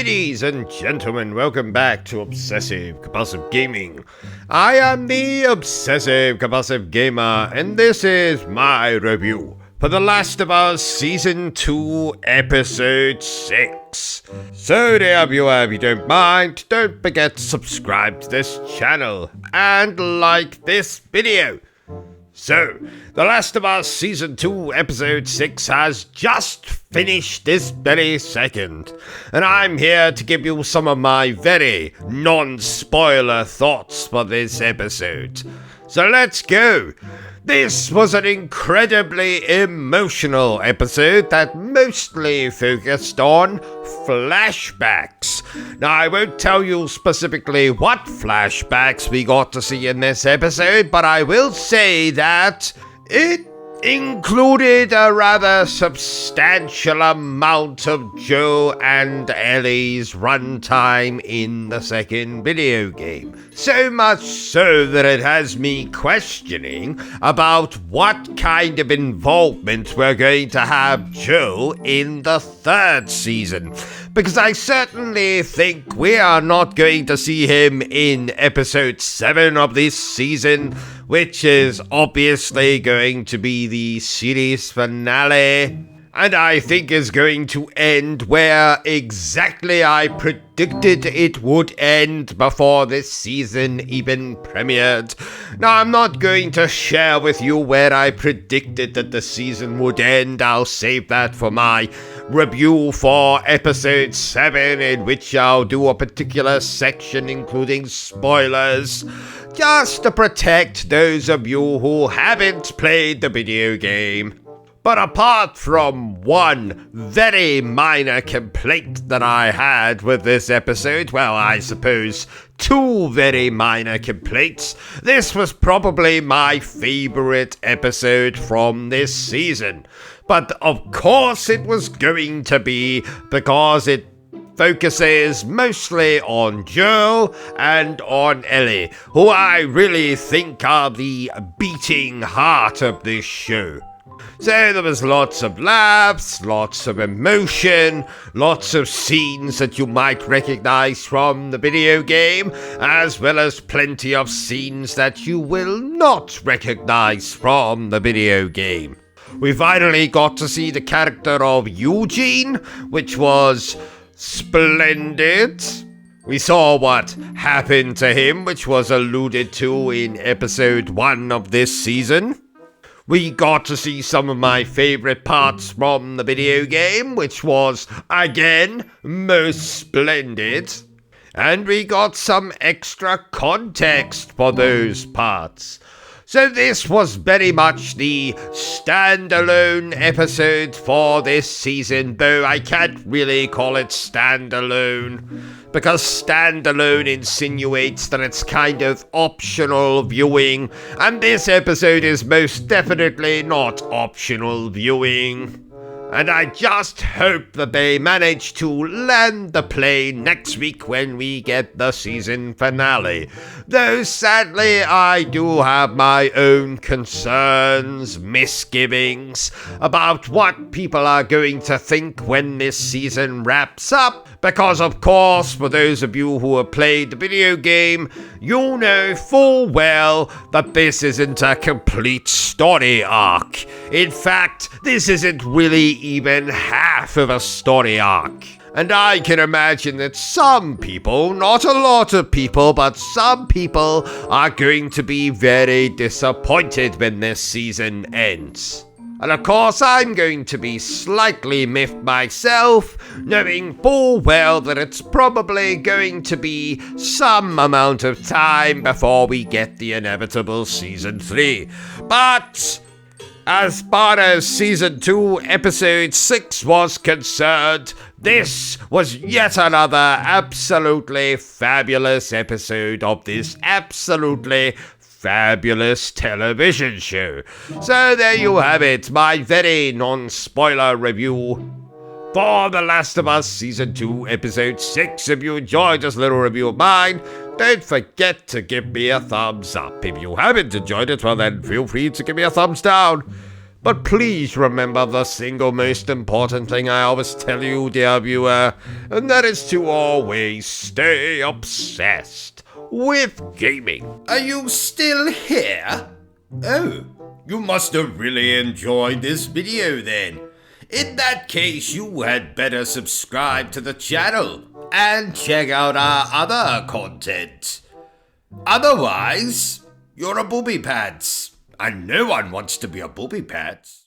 Ladies and gentlemen, welcome back to Obsessive Compulsive Gaming. I am the Obsessive Compulsive Gamer, and this is my review for The Last of Us Season 2, Episode 6. So dear viewer, if you don't mind, don't forget to subscribe to this channel and like this video. So, The Last of Us Season 2 Episode 6 has just finished this very second, and I'm here to give you some of my very non-spoiler thoughts for this episode. So let's go! This was an incredibly emotional episode that mostly focused on flashbacks. Now, I won't tell you specifically what flashbacks we got to see in this episode, but I will say that it included a rather substantial amount of Joe and Ellie's runtime in the second video game. So much so that it has me questioning about what kind of involvement we're going to have Joe in the third season. Because I certainly think we are not going to see him in episode 7 of this season, which is obviously going to be the series finale, and I think is going to end where exactly I predicted it would end before this season even premiered. Now, I'm not going to share with you where I predicted that the season would end. I'll save that for my review for episode 7, in which I'll do a particular section including spoilers, just to protect those of you who haven't played the video game. But apart from one very minor complaint that I had with this episode, well, I suppose two very minor complaints, this was probably my favorite episode from this season. But of course it was going to be, because it focuses mostly on Joel and on Ellie, who I really think are the beating heart of this show. So there was lots of laughs, lots of emotion, lots of scenes that you might recognize from the video game, as well as plenty of scenes that you will not recognize from the video game. We finally got to see the character of Eugene, which was splendid. We saw what happened to him, which was alluded to in episode 1 of this season. We got to see some of my favorite parts from the video game, which was, again, most splendid. And we got some extra context for those parts. So this was very much the standalone episode for this season, though I can't really call it standalone, because standalone insinuates that it's kind of optional viewing, and this episode is most definitely not optional viewing. And I just hope that they manage to land the plane next week when we get the season finale. Though sadly, I do have my own concerns, misgivings about what people are going to think when this season wraps up. Because of course, for those of you who have played the video game, you'll know full well that this isn't a complete story arc. In fact, this isn't really even half of a story arc. And I can imagine that some people, not a lot of people, but some people are going to be very disappointed when this season ends. And of course, I'm going to be slightly miffed myself, knowing full well that it's probably going to be some amount of time before we get the inevitable Season 3. But as far as Season 2, Episode 6 was concerned, this was yet another absolutely fabulous episode of this absolutely fabulous television show. So there you have it, my very non-spoiler review for The Last of Us Season 2, Episode 6. If you enjoyed this little review of mine, don't forget to give me a thumbs up. If you haven't enjoyed it, well then feel free to give me a thumbs down. But please remember the single most important thing I always tell you, dear viewer, and that is to always stay obsessed with gaming. Are you still here? Oh, you must have really enjoyed this video then. In that case, you had better subscribe to the channel and check out our other content. Otherwise, you're a booby pants, and no one wants to be a booby pants.